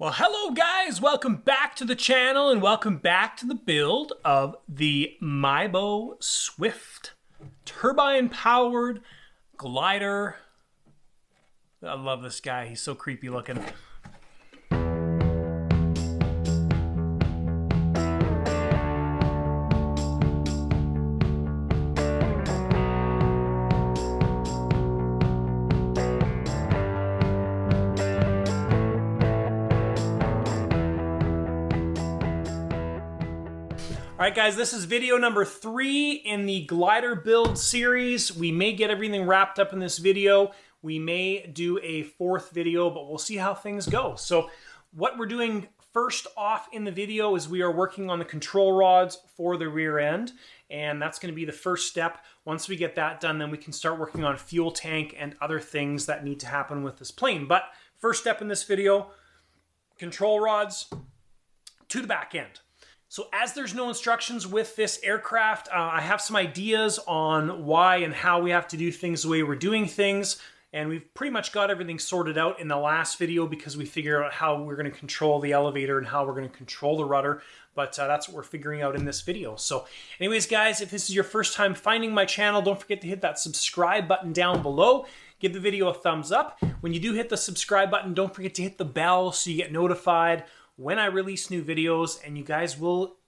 Well, hello guys, welcome back to the channel and welcome back to the build of the MIBO Swift turbine powered glider. I love this guy, he's so creepy looking. All right, guys, this is video number 3 in the glider build series. We may get everything wrapped up in this video. We may do a 4th video, but we'll see how things go. So what we're doing first off in the video is we are working on the control rods for the rear end, and that's going to be the first step. Once we get that done, then we can start working on fuel tank and other things that need to happen with this plane. But first step in this video, control rods to the back end. So as there's no instructions with this aircraft, I have some ideas on why and how we have to do things the way we're doing things. And we've pretty much got everything sorted out in the last video because we figured out how we're going to control the elevator and how we're going to control the rudder. But that's what we're figuring out in this video. So anyways, guys, if this is your first time finding my channel, don't forget to hit that subscribe button down below. Give the video a thumbs up. When you do hit the subscribe button, don't forget to hit the bell so you get notified when I release new videos, and you guys will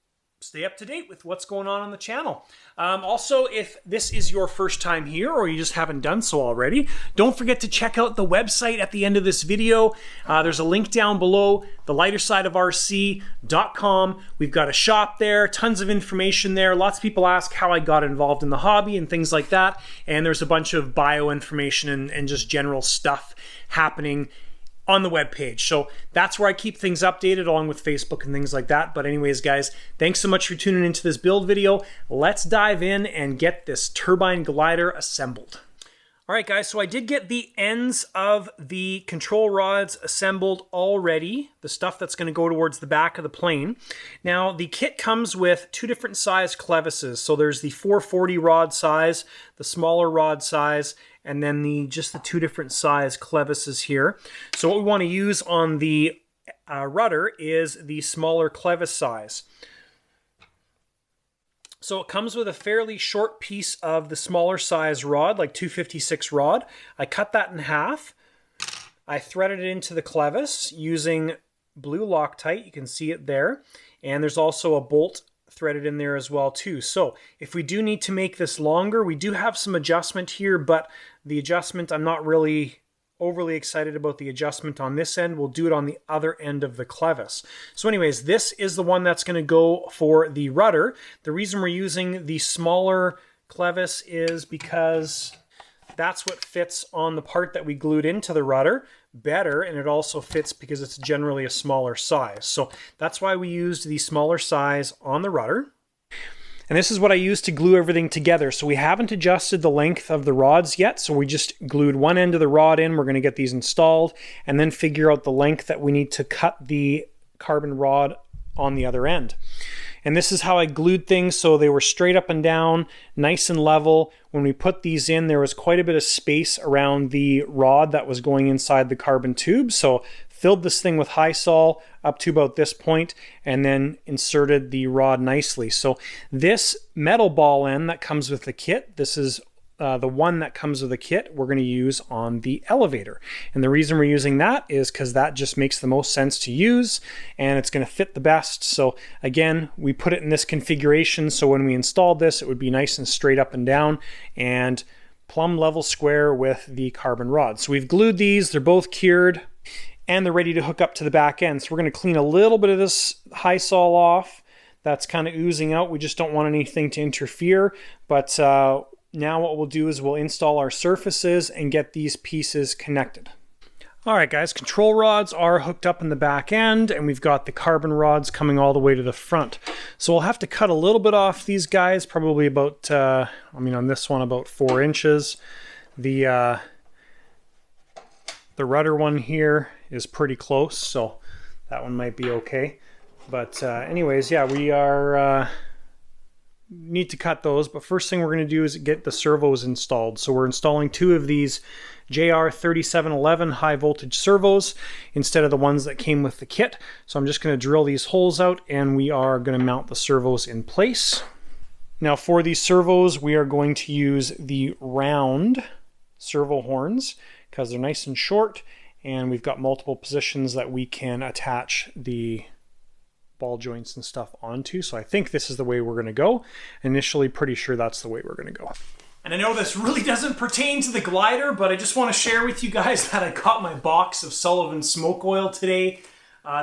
stay up to date with what's going on the channel. Also, if this is your first time here or you just haven't done so already, don't forget to check out the website at the end of this video. There's a link down below, thelightersideofrc.com. We've got a shop there, tons of information there. Lots of people ask how I got involved in the hobby and things like that. And there's a bunch of bio information and just general stuff happening on the webpage. So that's where I keep things updated along with Facebook and things like that. But anyways, guys, thanks so much for tuning into this build video. Let's dive in and get this turbine glider assembled. All right, guys, so I did get the ends of the control rods assembled already, the stuff that's going to go towards the back of the plane. Now, the kit comes with 2 different size clevises. So there's the 440 rod size, the smaller rod size, and then just the 2 different size clevises here. So what we want to use on the rudder is the smaller clevis size. So it comes with a fairly short piece of the smaller size rod, like 256 rod. I cut that in half. I threaded it into the clevis using blue Loctite. You can see it there. And there's also a bolt threaded in there as well too. So if we do need to make this longer, we do have some adjustment here, but the adjustment, I'm not really overly excited about the adjustment on this end. We'll do it on the other end of the clevis. So anyways, this is the one that's going to go for the rudder. The reason we're using the smaller clevis is because that's what fits on the part that we glued into the rudder better, and it also fits because it's generally a smaller size. So that's why we used the smaller size on the rudder. And this is what I used to glue everything together. So we haven't adjusted the length of the rods yet. So we just glued one end of the rod in. We're going to get these installed and then figure out the length that we need to cut the carbon rod on the other end. And this is how I glued things so they were straight up and down, nice and level. When we put these in, there was quite a bit of space around the rod that was going inside the carbon tube. So filled this thing with high sol up to about this point and then inserted the rod nicely. So this metal ball end that comes with the kit, this is the one that comes with the kit we're going to use on the elevator. And the reason we're using that is because that just makes the most sense to use and it's going to fit the best. So again, we put it in this configuration so when we installed this, it would be nice and straight up and down and plumb level square with the carbon rod. So we've glued these, they're both cured, and they're ready to hook up to the back end. So we're going to clean a little bit of this high sol off. That's kind of oozing out. We just don't want anything to interfere. But now what we'll do is we'll install our surfaces and get these pieces connected. All right, guys, control rods are hooked up in the back end, and we've got the carbon rods coming all the way to the front. So we'll have to cut a little bit off these guys, probably about, on this one, about 4 inches. The rudder one here is pretty close, so that one might be okay. But anyways, yeah, we are need to cut those. But first thing we're going to do is get the servos installed. So we're installing 2 of these JR3711 high voltage servos instead of the ones that came with the kit. So I'm just going to drill these holes out and we are going to mount the servos in place. Now for these servos, we are going to use the round servo horns because they're nice and short and we've got multiple positions that we can attach the ball joints and stuff onto. So I think this is the way we're going to go. Initially, pretty sure that's the way we're going to go. And I know this really doesn't pertain to the glider, but I just want to share with you guys that I got my box of Sullivan smoke oil today.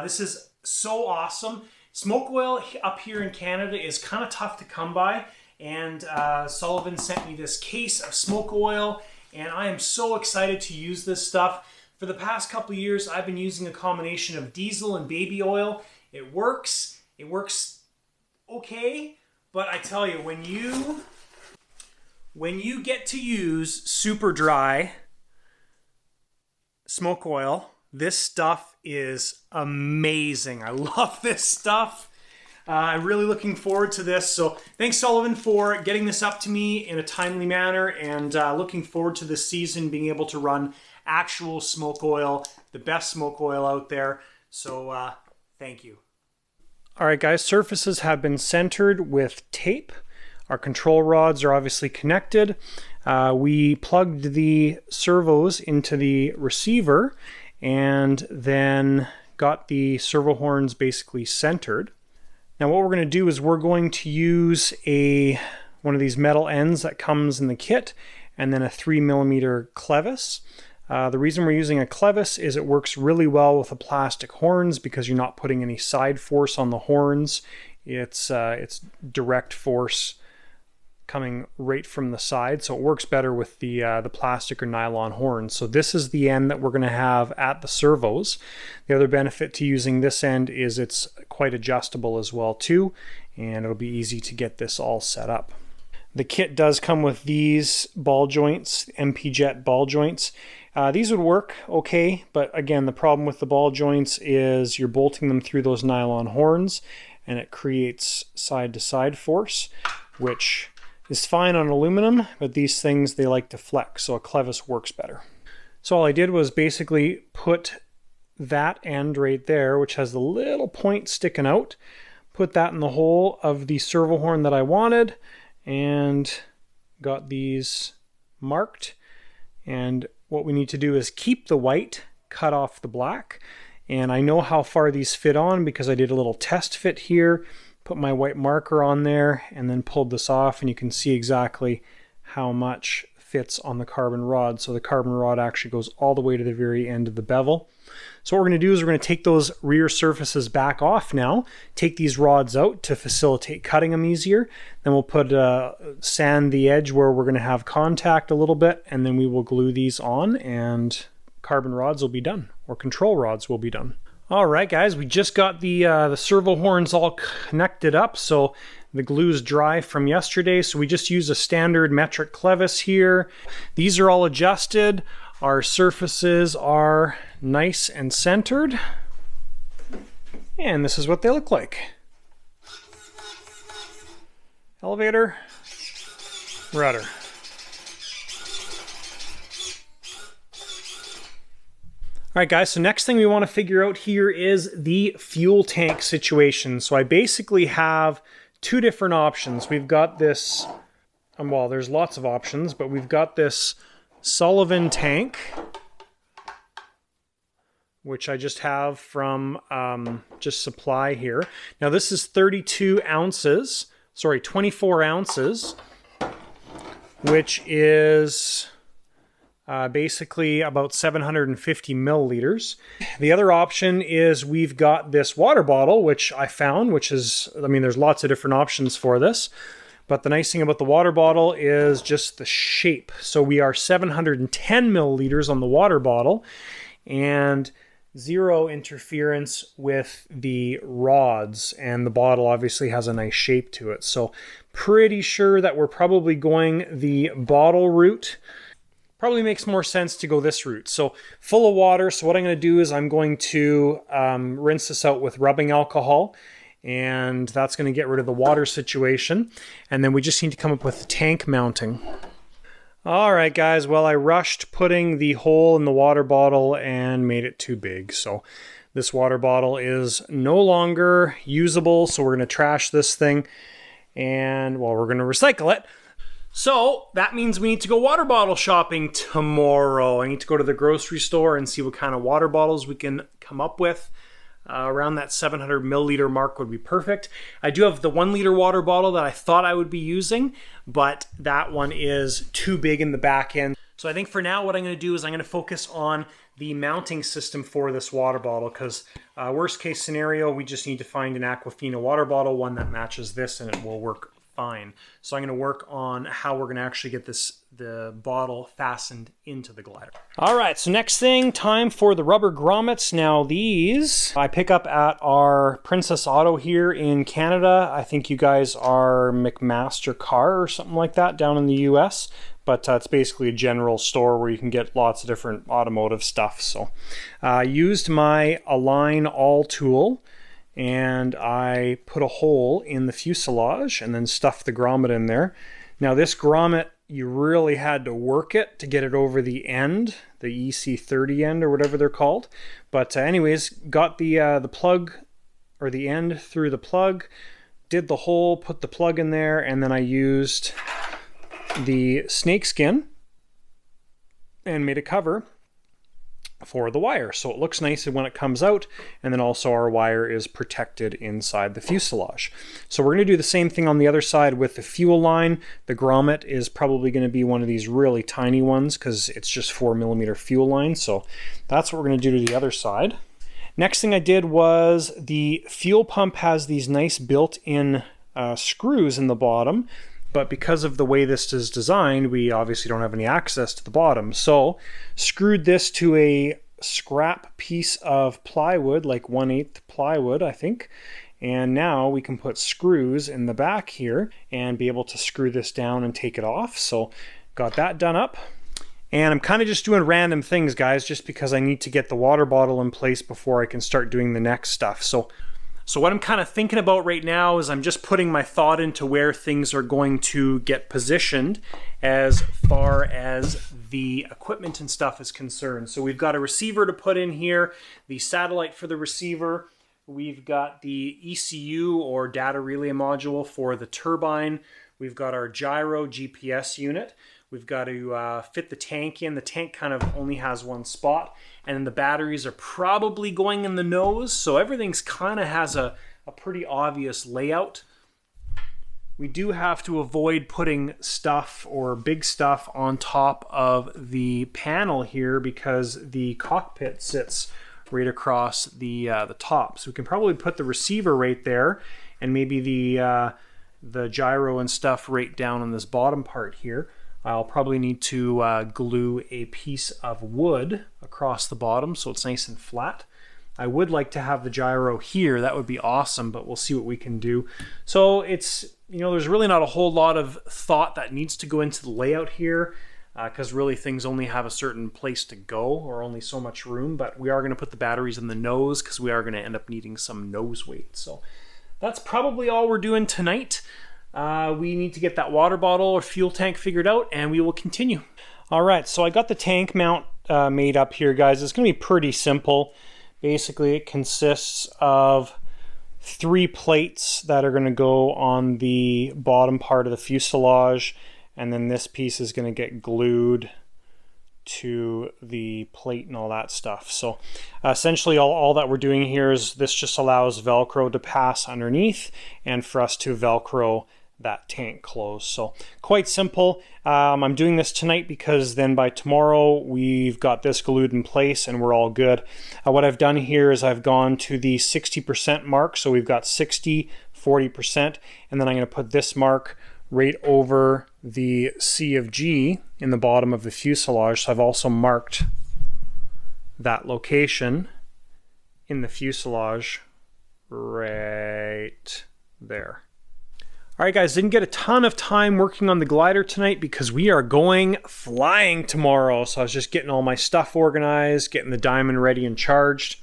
This is so awesome. Smoke oil up here in Canada is kind of tough to come by, and Sullivan sent me this case of smoke oil, and I am so excited to use this stuff. For the past couple of years, I've been using a combination of diesel and baby oil. It works okay, but I tell you, when you get to use super dry smoke oil, this stuff is amazing. I love this stuff. I'm really looking forward to this. So thanks, Sullivan, for getting this up to me in a timely manner, and looking forward to this season being able to run actual smoke oil, the best smoke oil out there. So thank you. All right, guys, surfaces have been centered with tape. Our control rods are obviously connected. We plugged the servos into the receiver and then got the servo horns basically centered. Now what we're going to do is we're going to use one of these metal ends that comes in the kit and then a 3mm clevis. The reason we're using a clevis is it works really well with the plastic horns because you're not putting any side force on the horns. It's direct force coming right from the side, so it works better with the plastic or nylon horns. So this is the end that we're going to have at the servos. The other benefit to using this end is it's quite adjustable as well too, and it'll be easy to get this all set up. The kit does come with these ball joints, MP Jet ball joints. These would work okay, but again, the problem with the ball joints is you're bolting them through those nylon horns and it creates side-to-side force, which is fine on aluminum, but these things, they like to flex, so a clevis works better. So all I did was basically put that end right there, which has the little point sticking out, put that in the hole of the servo horn that I wanted, and got these marked. And what we need to do is keep the white, cut off the black. And I know how far these fit on because I did a little test fit here, put my white marker on there, and then pulled this off, and you can see exactly how much fits on the carbon rod. So the carbon rod actually goes all the way to the very end of the bevel. So what we're going to do is we're going to take those rear surfaces back off now, take these rods out to facilitate cutting them easier. Then we'll put sand the edge where we're going to have contact a little bit, and then we will glue these on and carbon rods will be done, or control rods will be done. All right, guys, we just got the servo horns all connected up, so the glue's dry from yesterday, so we just use a standard metric clevis here. These are all adjusted. Our surfaces are nice and centered, and this is what they look like. Elevator, rudder. All right, guys, so next thing we want to figure out here is the fuel tank situation. So I basically have two different options. We've got this, well, there's lots of options, but we've got this Sullivan tank, which I just have from just supply here. Now this is 24 ounces, which is basically about 750 milliliters. The other option is we've got this water bottle, which I found, which is, I mean, there's lots of different options for this, but the nice thing about the water bottle is just the shape. So we are 710 milliliters on the water bottle and zero interference with the rods, and the bottle obviously has a nice shape to it. So pretty sure that we're probably going the bottle route. Probably makes more sense to go this route. So full of water. So what I'm going to do is I'm going to rinse this out with rubbing alcohol, and that's going to get rid of the water situation. And then we just need to come up with the tank mounting. All right, guys. Well, I rushed putting the hole in the water bottle and made it too big. So this water bottle is no longer usable. So we're going to trash this thing and, well, we're going to recycle it. So that means we need to go water bottle shopping tomorrow. I need to go to the grocery store and see what kind of water bottles we can come up with. Around that 700 milliliter mark would be perfect. I do have the 1 liter water bottle that I thought I would be using, but that one is too big in the back end. So I think for now what I'm going to do is I'm going to focus on the mounting system for this water bottle, because worst case scenario, we just need to find an Aquafina water bottle, one that matches this, and it will work fine. So I'm going to work on how we're going to actually get the bottle fastened into the glider. All right, so next thing, time for the rubber grommets. Now these I pick up at our Princess Auto here in Canada. I think you guys are McMaster Car or something like that down in the US. But it's basically a general store where you can get lots of different automotive stuff. So I used my Align All tool, and I put a hole in the fuselage and then stuffed the grommet in there. Now this grommet, you really had to work it to get it over the end, the EC30 end or whatever they're called. But anyways, got the plug or the end through the plug, did the hole, put the plug in there, and then I used the snake skin and made a cover for the wire, so it looks nice when it comes out, and then also our wire is protected inside the fuselage. So we're going to do the same thing on the other side with the fuel line. The grommet is probably going to be one of these really tiny ones because it's just 4mm fuel line, so that's what we're going to do to the other side. Next thing I did was the fuel pump has these nice built-in screws in the bottom, but because of the way this is designed, we obviously don't have any access to the bottom. So screwed this to a scrap piece of plywood, like 1/8 plywood, I think. And now we can put screws in the back here and be able to screw this down and take it off. So got that done up. And I'm kind of just doing random things, guys, just because I need to get the water bottle in place before I can start doing the next stuff. So what I'm kind of thinking about right now is I'm just putting my thought into where things are going to get positioned as far as the equipment and stuff is concerned. So we've got a receiver to put in here, the satellite for the receiver. We've got the ECU or data relay module for the turbine. We've got our gyro GPS unit. We've got to fit the tank in. The tank kind of only has one spot. And then the batteries are probably going in the nose. So everything's kind of has a pretty obvious layout. We do have to avoid putting stuff or big stuff on top of the panel here because the cockpit sits right across the top. So we can probably put the receiver right there and maybe the gyro and stuff right down on this bottom part here. I'll probably need to glue a piece of wood across the bottom so it's nice and flat. I would like to have the gyro here. That would be awesome, but we'll see what we can do. So it's, there's really not a whole lot of thought that needs to go into the layout here because really things only have a certain place to go or only so much room, but we are going to put the batteries in the nose because we are going to end up needing some nose weight. So that's probably all we're doing tonight. We need to get that water bottle or fuel tank figured out and we will continue. All right, so I got the tank mount made up here, guys. It's going to be pretty simple. Basically, it consists of 3 plates that are going to go on the bottom part of the fuselage, and then this piece is going to get glued to the plate and all that stuff. So essentially all that we're doing here is this just allows Velcro to pass underneath and for us to Velcro that tank closed. So quite simple. I'm doing this tonight because then by tomorrow we've got this glued in place and we're all good. What I've done here is I've gone to the 60% mark. So we've got 60, 40%, and then I'm going to put this mark right over the C of G in the bottom of the fuselage. So I've also marked that location in the fuselage right there. All right, guys, didn't get a ton of time working on the glider tonight because we are going flying tomorrow. So I was just getting all my stuff organized, getting the diamond ready and charged.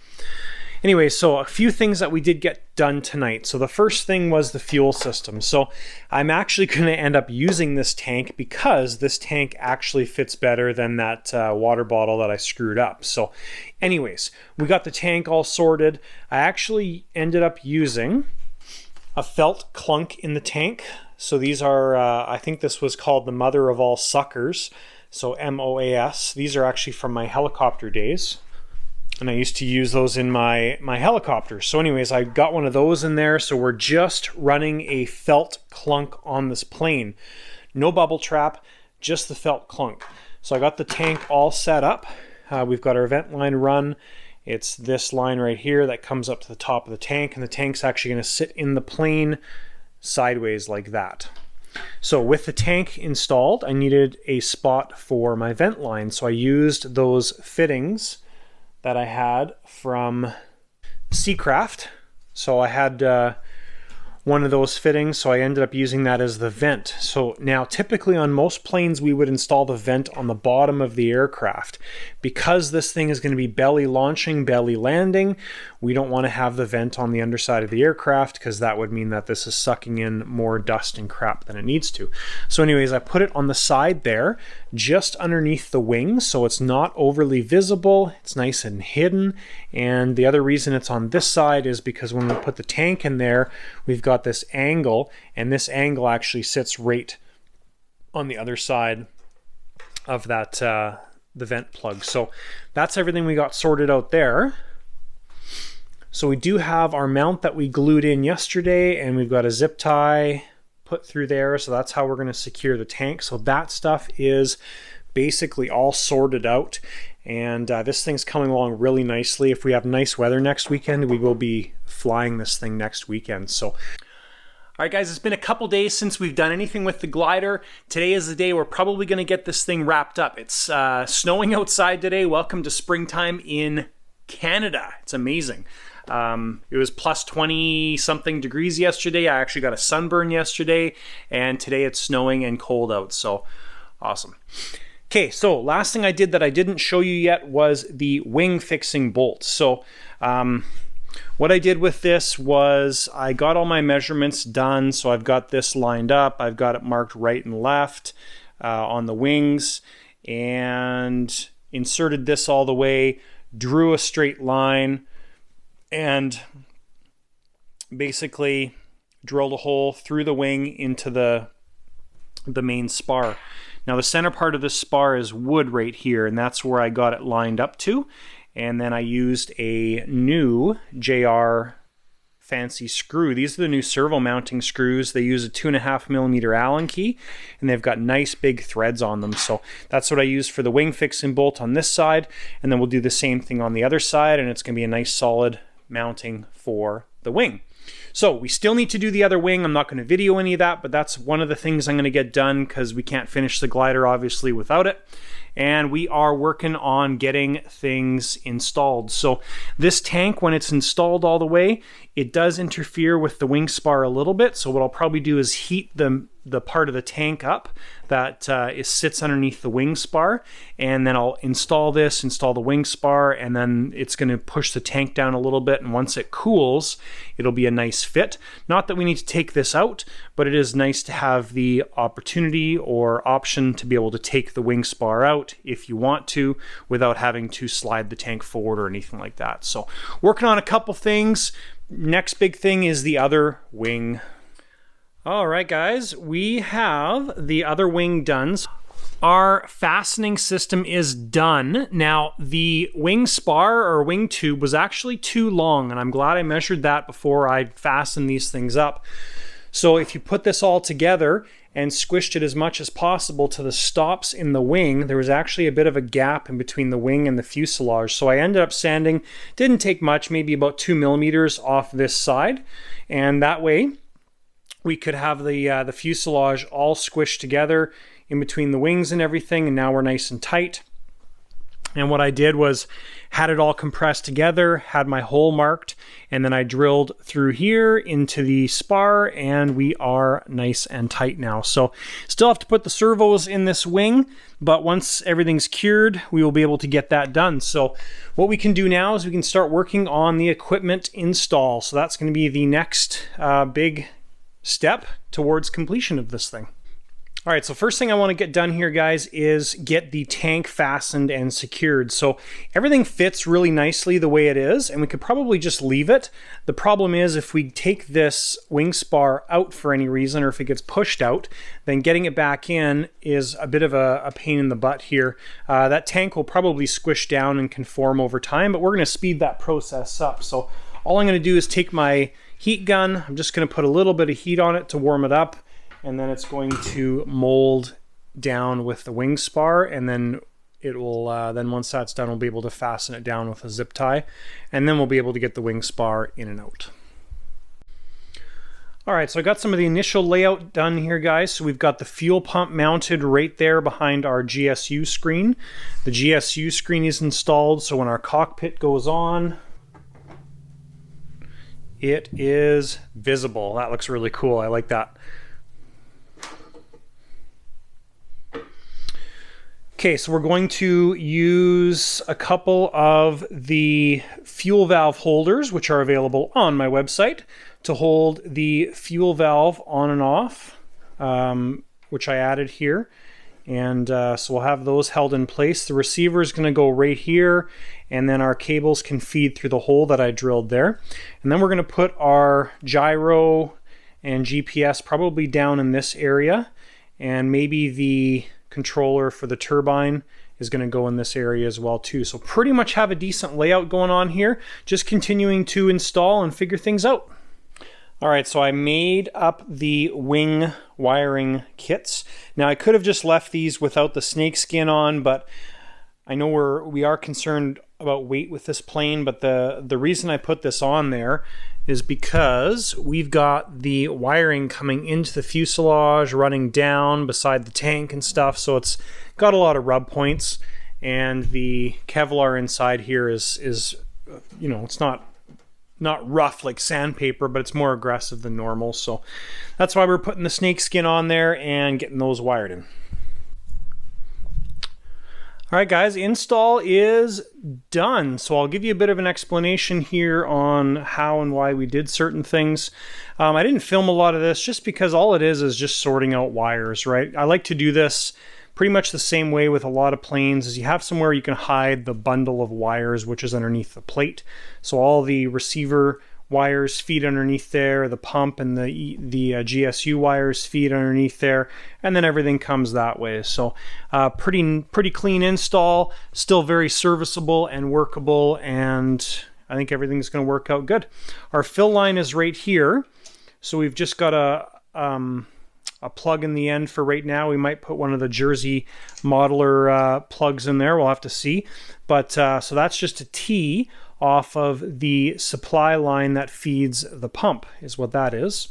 Anyway, so a few things that we did get done tonight. So the first thing was the fuel system. So I'm actually going to end up using this tank because this tank actually fits better than that water bottle that I screwed up. So anyways, we got the tank all sorted. I actually ended up using a felt clunk in the tank. So these are, I think this was called the mother of all suckers. So MOAS. These are actually from my helicopter days. And I used to use those in my helicopter. So anyways, I got one of those in there. So we're just running a felt clunk on this plane. No bubble trap, just the felt clunk. So I got the tank all set up. We've got our vent line run. It's this line right here that comes up to the top of the tank. And the tank's actually going to sit in the plane sideways like that. So with the tank installed, I needed a spot for my vent line. So I used those fittings that I had from Seacraft. So I had one of those fittings, so I ended up using that as the vent. So now typically on most planes we would install the vent on the bottom of the aircraft. Because this thing is going to be belly launching, belly landing, we don't want to have the vent on the underside of the aircraft because that would mean that this is sucking in more dust and crap than it needs to. So anyways, I put it on the side there, just underneath the wings, so it's not overly visible. It's nice and hidden. And the other reason it's on this side is because when we put the tank in there, we've got this angle, and this angle actually sits right on the other side of that the vent plug. So that's everything we got sorted out there. So we do have our mount that we glued in yesterday, and we've got a zip tie put through there. So that's how we're going to secure the tank. So that stuff is basically all sorted out, and this thing's coming along really nicely. If we have nice weather next weekend, we will be flying this thing next weekend. So all right, guys, it's been a couple days since we've done anything with the glider. Today is the day we're probably going to get this thing wrapped up. It's snowing outside today. Welcome to springtime in Canada. It's amazing. It was plus 20 something degrees yesterday. I actually got a sunburn yesterday, and today it's snowing and cold out. So awesome. Okay, so last thing I did that I didn't show you yet was the wing fixing bolts. So what I did with this was I got all my measurements done. So I've got this lined up. I've got it marked right and left on the wings, and inserted this all the way, drew a straight line, and basically drilled a hole through the wing into the main spar. Now the center part of the spar is wood right here, and that's where I got it lined up to. And then I used a new JR fancy screw. These are the new servo mounting screws. They use a 2.5mm Allen key, and they've got nice big threads on them. So that's what I used for the wing fixing bolt on this side, and then we'll do the same thing on the other side, and it's going to be a nice solid mounting for the wing. So we still need to do the other wing. I'm not going to video any of that, but that's one of the things I'm going to get done because we can't finish the glider obviously without it. And we are working on getting things installed. So this tank, when it's installed all the way, it does interfere with the wing spar a little bit. So what I'll probably do is heat the part of the tank up that sits underneath the wing spar, and then I'll install the wing spar, and then it's going to push the tank down a little bit, and once it cools, it'll be a nice fit. Not that we need to take this out, but it is nice to have the opportunity or option to be able to take the wing spar out if you want to, without having to slide the tank forward or anything like that. So working on a couple things. Next big thing is the other wing. All right, guys, we have the other wing done. Our fastening system is done. Now, the wing spar or wing tube was actually too long, and I'm glad I measured that before I fastened these things up. So if you put this all together and squished it as much as possible to the stops in the wing, there was actually a bit of a gap in between the wing and the fuselage. So I ended up sanding, didn't take much, maybe about 2mm off this side, and that way we could have the fuselage all squished together in between the wings and everything, and now we're nice and tight. And what I did was had it all compressed together, had my hole marked, and then I drilled through here into the spar, and we are nice and tight now. So still have to put the servos in this wing, but once everything's cured, we will be able to get that done. So what we can do now is we can start working on the equipment install. So that's going to be the next big step towards completion of this thing. All right, so first thing I want to get done here, guys, is get the tank fastened and secured. So everything fits really nicely the way it is, and we could probably just leave it. The problem is if we take this wing spar out for any reason, or if it gets pushed out, then getting it back in is a bit of a pain in the butt here. That tank will probably squish down and conform over time, but we're going to speed that process up. So all I'm going to do is take my heat gun. I'm just going to put a little bit of heat on it to warm it up, and then it's going to mold down with the wing spar, and then it will then once that's done, we'll be able to fasten it down with a zip tie, and then we'll be able to get the wing spar in and out. All right, so I got some of the initial layout done here, guys. So we've got the fuel pump mounted right there behind our GSU screen. The GSU screen is installed, so when our cockpit goes on, it is visible. That looks really cool. I like that. Okay, so we're going to use a couple of the fuel valve holders, which are available on my website, to hold the fuel valve on and off, which I added here. And so we'll have those held in place. The receiver is going to go right here, and then our cables can feed through the hole that I drilled there. And then we're going to put our gyro and GPS probably down in this area, and maybe the controller for the turbine is going to go in this area as well too. So pretty much have a decent layout going on here, just continuing to install and figure things out. All right, so I made up the wing wiring kits. Now I could have just left these without the snake skin on, but I know we are concerned about weight with this plane, but the reason I put this on there is because we've got the wiring coming into the fuselage, running down beside the tank and stuff, so it's got a lot of rub points, and the Kevlar inside here is you know, it's not rough like sandpaper, but it's more aggressive than normal, so that's why we're putting the snake skin on there and getting those wired in. All right, guys, install is done. So I'll give you a bit of an explanation here on how and why we did certain things. I didn't film a lot of this just because all it is just sorting out wires, right? I like to do this pretty much the same way with a lot of planes, is you have somewhere you can hide the bundle of wires, which is underneath the plate. So all the receiver wires feed underneath there, the pump and the GSU wires feed underneath there, and then everything comes that way. So pretty clean install, still very serviceable and workable, and I think everything's going to work out good. Our fill line is right here, so we've just got a plug in the end for right now. We might put one of the Jersey modeler plugs in there. We'll have to see. But so that's just a T off of the supply line that feeds the pump, is what that is.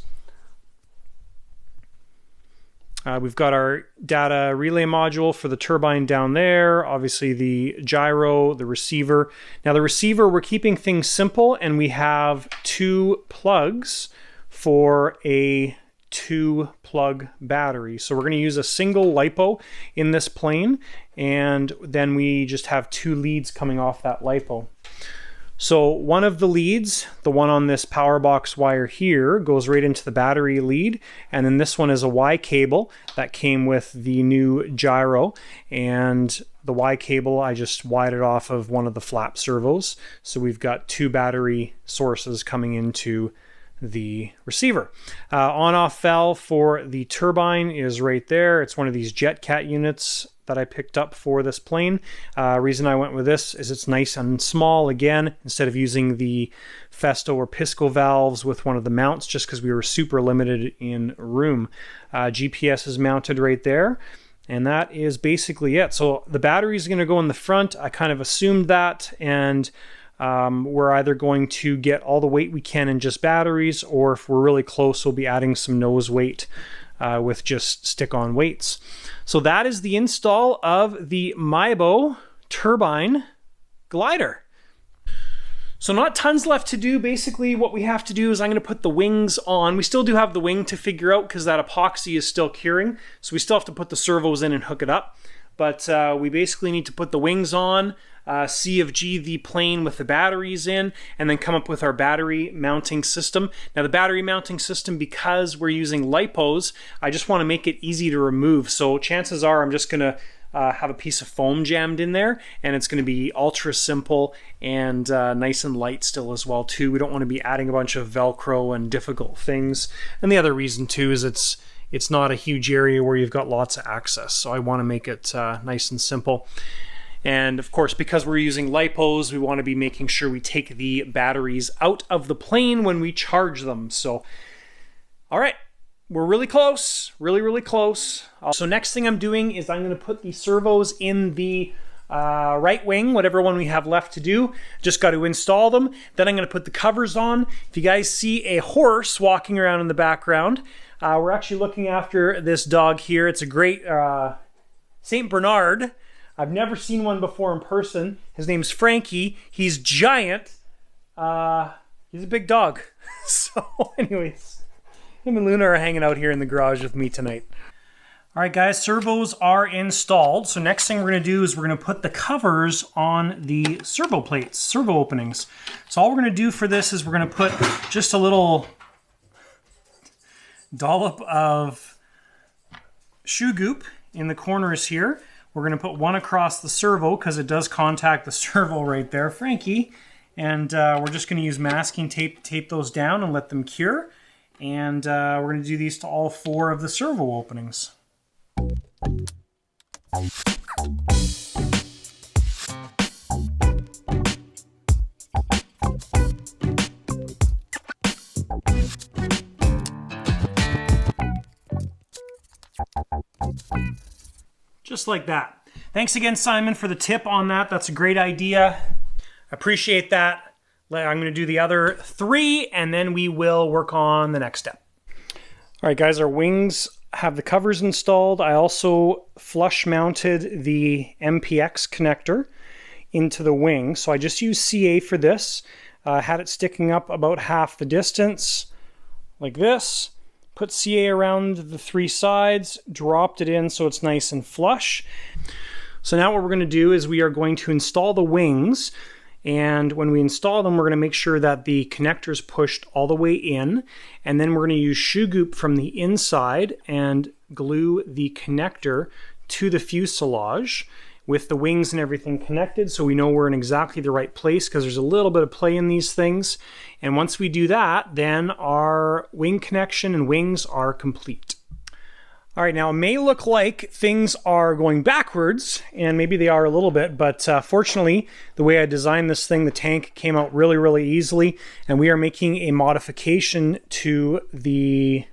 We've got our data relay module for the turbine down there, obviously the gyro, the receiver. Now the receiver, we're keeping things simple, and we have 2 plugs for a 2-plug battery. So we're going to use a single LiPo in this plane, and then we just have 2 leads coming off that LiPo. So one of the leads, the one on this power box wire here, goes right into the battery lead, and then this one is a Y cable that came with the new gyro, and the Y cable I just wired it off of one of the flap servos. So we've got 2 battery sources coming into the receiver. On-off valve for the turbine is right there. It's one of these JetCat units that I picked up for this plane. Reason I went with this is it's nice and small again, instead of using the Festo or Pisco valves with one of the mounts, just because we were super limited in room. GPS is mounted right there, and that is basically it. So the battery is going to go in the front. I kind of assumed that, and we're either going to get all the weight we can in just batteries, or if we're really close, we'll be adding some nose weight with just stick-on weights. So that is the install of the MIBO Turbine glider. So not tons left to do. Basically what we have to do is I'm going to put the wings on. We still do have the wing to figure out because that epoxy is still curing. So we still have to put the servos in and hook it up. But we basically need to put the wings on, CFG the plane with the batteries in, and then come up with our battery mounting system. Now the battery mounting system, because we're using lipos, I just want to make it easy to remove. So chances are I'm just going to have a piece of foam jammed in there, and it's going to be ultra simple and nice and light still as well too. We don't want to be adding a bunch of Velcro and difficult things. And the other reason too is it's not a huge area where you've got lots of access, so I want to make it nice and simple. And of course, because we're using lipos, we want to be making sure we take the batteries out of the plane when we charge them. So, all right, we're really close, really close. So next thing I'm doing is I'm going to put the servos in the right wing, whatever one we have left to do. Just got to install them. Then I'm going to put the covers on. If you guys see a horse walking around in the background, we're actually looking after this dog here. It's a great St. Bernard. I've never seen one before in person. His name's Frankie. He's giant. He's a big dog. So anyways, him and Luna are hanging out here in the garage with me tonight. All right, guys, servos are installed. So next thing we're going to do is we're going to put the covers on the servo plates, servo openings. So all we're going to do for this is we're going to put just a little dollop of shoe goop in the corners here. We're going to put one across the servo because it does contact the servo right there, Frankie. And we're just going to use masking tape to tape those down and let them cure. And we're going to do these to all 4 of the servo openings. Just like that. Thanks again, Simon, for the tip on that. That's a great idea. Appreciate that. I'm going to do the other 3, and then we will work on the next step. All right, guys, our wings have the covers installed. I also flush mounted the MPX connector into the wing. So I just used CA for this. Had it sticking up about half the distance, like this. Put CA around the 3 sides, dropped it in so it's nice and flush. So now what we're going to do is we are going to install the wings, and when we install them, we're going to make sure that the connector is pushed all the way in, and then we're going to use shoe goop from the inside and glue the connector to the fuselage with the wings and everything connected, so we know we're in exactly the right place because there's a little bit of play in these things. And once we do that, then our wing connection and wings are complete. All right, now it may look like things are going backwards, and maybe they are a little bit, but fortunately, the way I designed this thing, the tank came out really easily, and we are making a modification to the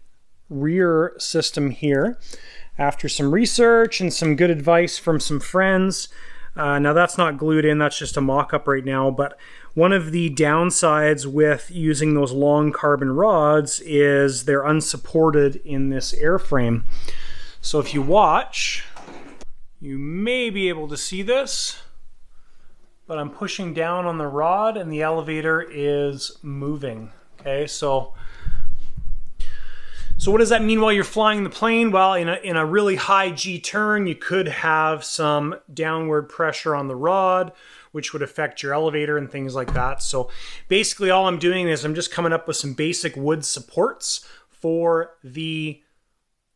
rear system here. After some research and some good advice from some friends. Now that's not glued in, that's just a mock-up right now, but one of the downsides with using those long carbon rods is they're unsupported in this airframe. So if you watch, you may be able to see this, but I'm pushing down on the rod and the elevator is moving. Okay, so what does that mean while you're flying the plane? Well, in a really high G turn, you could have some downward pressure on the rod, which would affect your elevator and things like that. So basically all I'm doing is I'm just coming up with some basic wood supports for the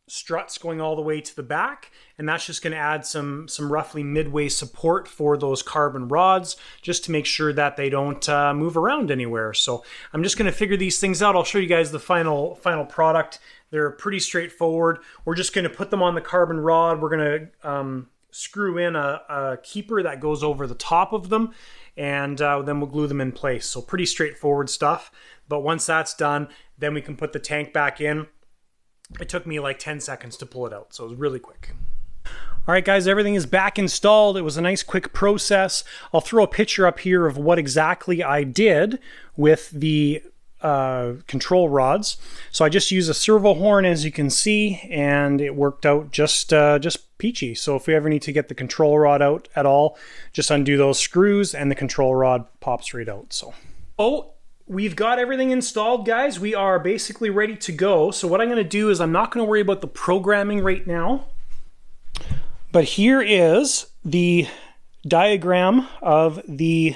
struts going all the way to the back, and that's just going to add some roughly midway support for those carbon rods just to make sure that they don't move around anywhere. So I'm just going to figure these things out. I'll show you guys the final product. They're pretty straightforward. We're just going to put them on the carbon rod. We're going to screw in a keeper that goes over the top of them, and then we'll glue them in place. So pretty straightforward stuff. But once that's done, then we can put the tank back in. It took me like 10 seconds to pull it out, so it was really quick. All right, guys, everything is back installed. It was a nice quick process. I'll throw a picture up here of what exactly I did with the control rods. So I just use a servo horn, as you can see, and it worked out just peachy. So if we ever need to get the control rod out at all, just undo those screws and the control rod pops right out. So, oh, we've got everything installed, guys. We are basically ready to go. So what I'm going to do is I'm not going to worry about the programming right now, but here is the diagram of the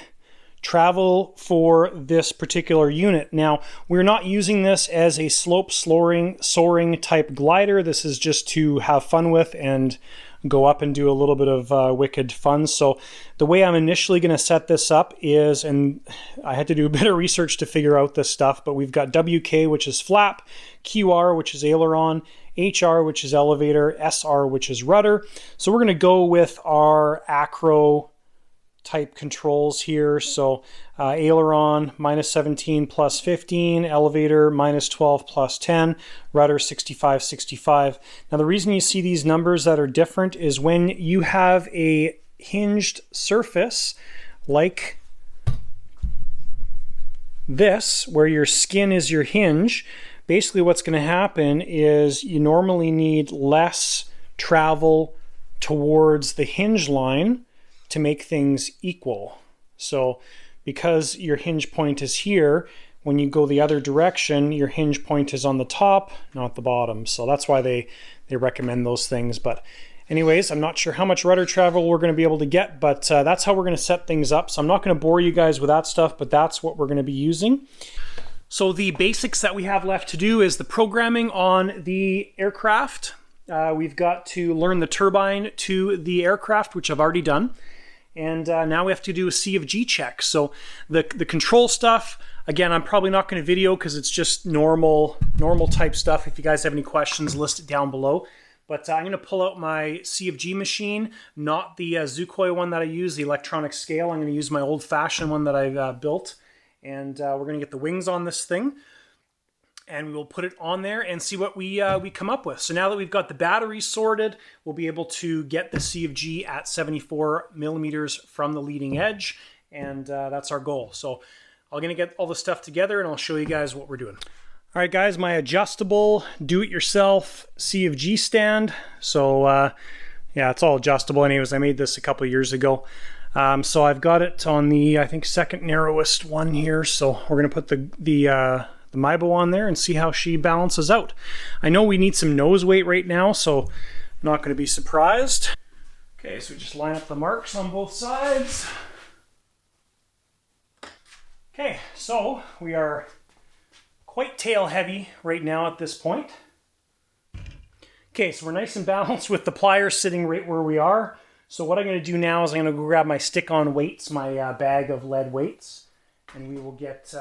travel for this particular unit. Now, we're not using this as a slope soaring type glider. This is just to have fun with and go up and do a little bit of wicked fun. So the way I'm initially going to set this up is, and I had to do a bit of research to figure out this stuff, but we've got WK, which is flap, QR, which is aileron, HR, which is elevator, SR, which is rudder. So we're going to go with our acro type controls here. So aileron -17 plus 15, elevator -12 plus 10, rudder 65, 65. Now the reason you see these numbers that are different is when you have a hinged surface like this, where your skin is your hinge, basically what's going to happen is you normally need less travel towards the hinge line to make things equal. So because your hinge point is here, when you go the other direction, your hinge point is on the top, not the bottom. So that's why they recommend those things. But anyways, I'm not sure how much rudder travel we're going to be able to get, but that's how we're going to set things up. So I'm not going to bore you guys with that stuff, but that's what we're going to be using. So the basics that we have left to do is the programming on the aircraft. We've got to learn the turbine to the aircraft, which I've already done. And now we have to do a CFG check. So the control stuff, again, I'm probably not going to video because it's just normal type stuff. If you guys have any questions, list it down below. But I'm going to pull out my CFG machine, not the Zukoi one that I use, the electronic scale. I'm going to use my old-fashioned one that I've built. And we're going to get the wings on this thing. And we will put it on there and see what we come up with. So now that we've got the batteries sorted, we'll be able to get the CFG at 74 millimeters from the leading edge, and that's our goal. So I'm going to get all the stuff together and I'll show you guys what we're doing. All right, guys, my adjustable do-it-yourself CFG stand. So yeah, it's all adjustable. Anyways, I made this a couple years ago. So I've got it on the, I think, second narrowest one here. So we're going to put the MIBO on there and see how she balances out. I know we need some nose weight right now, so I'm not going to be surprised. Okay, so we just line up the marks on both sides. Okay, so we are quite tail heavy right now at this point. Okay, so we're nice and balanced with the pliers sitting right where we are. So what I'm going to do now is I'm going to go grab my stick-on weights, my bag of lead weights, and we will get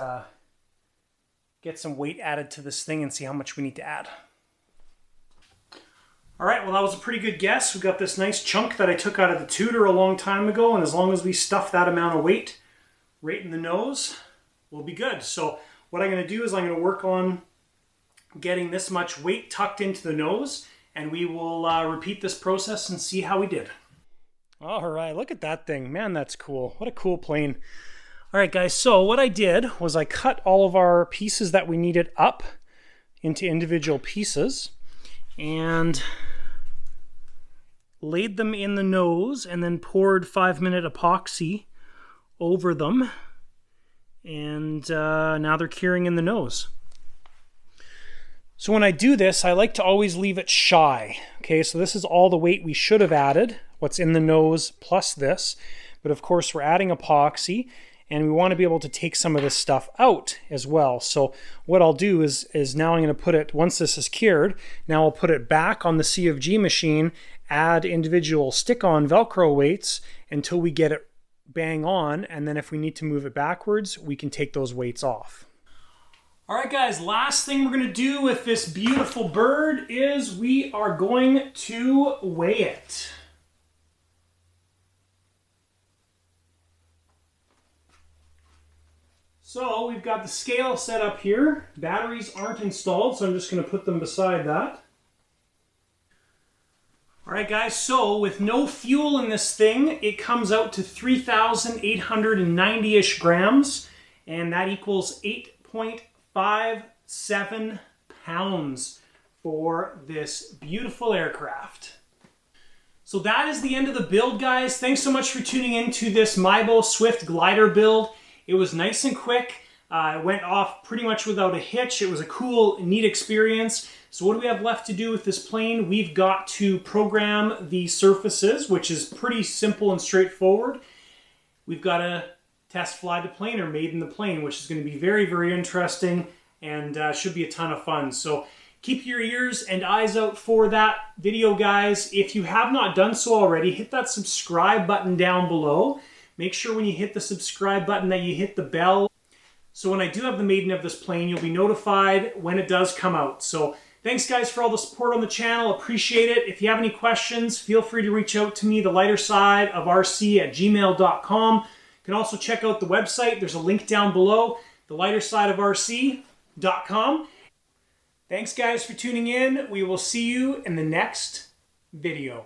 some weight added to this thing and see how much we need to add. All right, well, that was a pretty good guess. We got this nice chunk that I took out of the Tudor a long time ago, and as long as we stuff that amount of weight right in the nose, we'll be good. So what I'm going to do is I'm going to work on getting this much weight tucked into the nose, and we will repeat this process and see how we did. All right, look at that thing. Man, that's cool. What a cool plane. All right, guys, so what I did was I cut all of our pieces that we needed up into individual pieces and laid them in the nose and then poured 5-minute epoxy over them. And now they're curing in the nose. So when I do this, I like to always leave it shy. Okay, so this is all the weight we should have added, what's in the nose plus this. But of course, we're adding epoxy, and we want to be able to take some of this stuff out as well. So what I'll do is now I'm going to put it, once this is cured, now I'll put it back on the CFG machine, add individual stick-on Velcro weights until we get it bang on, and then if we need to move it backwards, we can take those weights off. All right, guys, last thing we're going to do with this beautiful bird is we are going to weigh it. So we've got the scale set up here. Batteries aren't installed, so I'm just going to put them beside that. All right, guys, so with no fuel in this thing, it comes out to 3,890-ish grams, and that equals 8.5 1.57 pounds for this beautiful aircraft. So that is the end of the build, guys. Thanks so much for tuning in to this MIBO Swift Glider build. It was nice and quick. It went off pretty much without a hitch. It was a cool, neat experience. So what do we have left to do with this plane? We've got to program the surfaces, which is pretty simple and straightforward. We've got to test fly the plane, or made in the plane, which is going to be very, very interesting and should be a ton of fun. So keep your ears and eyes out for that video, guys. If you have not done so already, hit that subscribe button down below. Make sure when you hit the subscribe button that you hit the bell. So when I do have the maiden of this plane, you'll be notified when it does come out. So thanks, guys, for all the support on the channel. Appreciate it. If you have any questions, feel free to reach out to me, thelightersideofrc@gmail.com. You can also check out the website. There's a link down below, thelightersideofrc.com. Thanks, guys, for tuning in. We will see you in the next video.